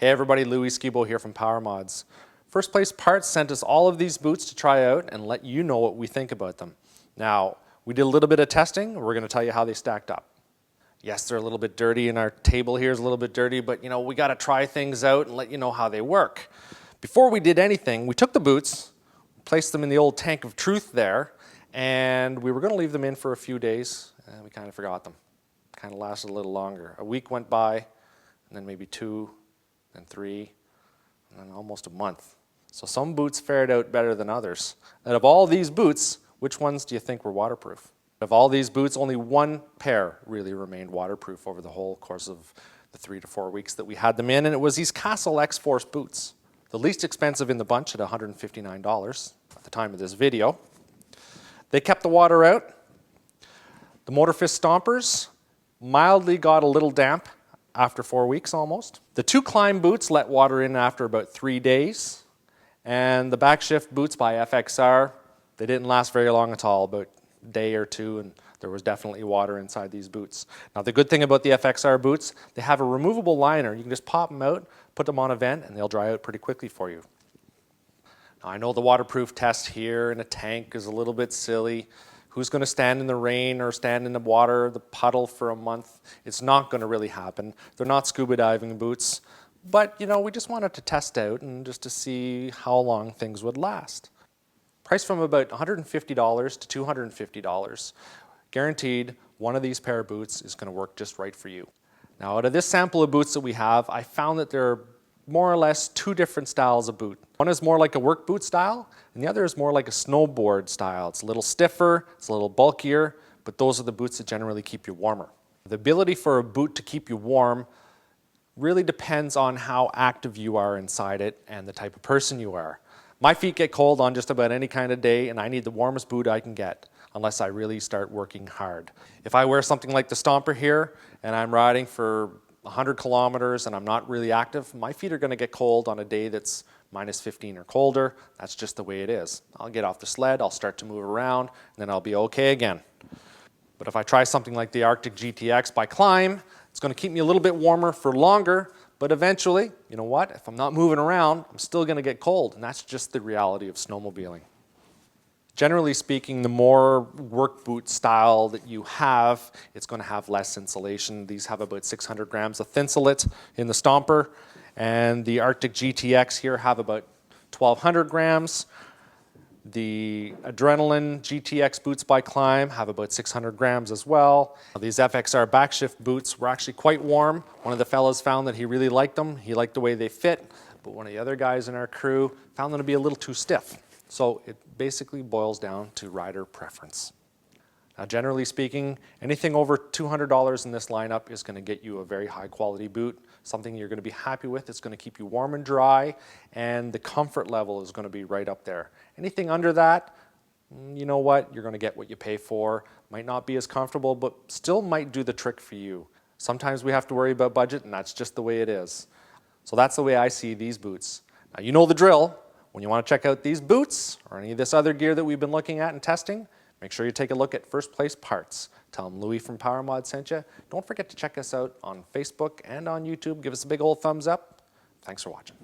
Hey everybody, Louie Skibo here from Power Mods. First Place Parts sent us all of these boots to try out and let you know what we think about them. Now, we did a little bit of testing. We're going to tell you how they stacked up. Yes, they're a little bit dirty and our table here is a little bit dirty, but we got to try things out and let you know how they work. Before we did anything, we took the boots, placed them in the old tank of truth there, and we were going to leave them in for a few days, and we kind of forgot them. Kind of lasted a little longer. A week went by, and then maybe 2, then 3, and then almost a month. So some boots fared out better than others. Out of all these boots, which ones do you think were waterproof? Of all these boots, only one pair really remained waterproof over the whole course of the 3 to 4 weeks that we had them in, and it was these Castle X-Force boots. The least expensive in the bunch at $159 at the time of this video. They kept the water out. The MotorFist stompers mildly got a little damp after 4 weeks almost. The 2 Klim boots let water in after about 3 days. And the backshift boots by FXR, they didn't last very long at all, about a day or 2, and there was definitely water inside these boots. Now the good thing about the FXR boots, they have a removable liner. You can just pop them out, put them on a vent, and they'll dry out pretty quickly for you. Now I know the waterproof test here in a tank is a little bit silly. Who's going to stand in the rain or stand in the water, the puddle for a month? It's not going to really happen. They're not scuba diving boots. But, we just wanted to test out and just to see how long things would last. Priced from about $150 to $250. Guaranteed, one of these pair of boots is going to work just right for you. Now, out of this sample of boots that we have, I found that there are more or less 2 different styles of boot. One is more like a work boot style, and the other is more like a snowboard style. It's a little stiffer, it's a little bulkier, but those are the boots that generally keep you warmer. The ability for a boot to keep you warm really depends on how active you are inside it and the type of person you are. My feet get cold on just about any kind of day, and I need the warmest boot I can get, unless I really start working hard. If I wear something like the Stomper here, and I'm riding for 100 kilometers and I'm not really active, my feet are going to get cold on a day that's minus 15 or colder. That's just the way it is. I'll get off the sled, I'll start to move around, and then I'll be okay again. But if I try something like the Arctic GTX by Klim, it's going to keep me a little bit warmer for longer, but eventually, you know what? If I'm not moving around, I'm still going to get cold, and that's just the reality of snowmobiling. Generally speaking, the more work boot style that you have, it's going to have less insulation. These have about 600 grams of thinsulate in the Stomper, and the Arctic GTX here have about 1,200 grams. The Adrenaline GTX boots by Klim have about 600 grams as well. These FXR backshift boots were actually quite warm. One of the fellas found that he really liked them. He liked the way they fit, but one of the other guys in our crew found them to be a little too stiff. So it basically boils down to rider preference. Now generally speaking, anything over $200 in this lineup is going to get you a very high quality boot, something you're going to be happy with. It's going to keep you warm and dry, and the comfort level is going to be right up there. Anything under that, you know what, you're going to get what you pay for. Might not be as comfortable, but still might do the trick for you. Sometimes we have to worry about budget, and that's just the way it is. So that's the way I see these boots. Now you know the drill. When you want to check out these boots or any of this other gear that we've been looking at and testing, make sure you take a look at First Place Parts. Tell them Louie from Power Mod sent you. Don't forget to check us out on Facebook and on YouTube. Give us a big old thumbs up. Thanks for watching.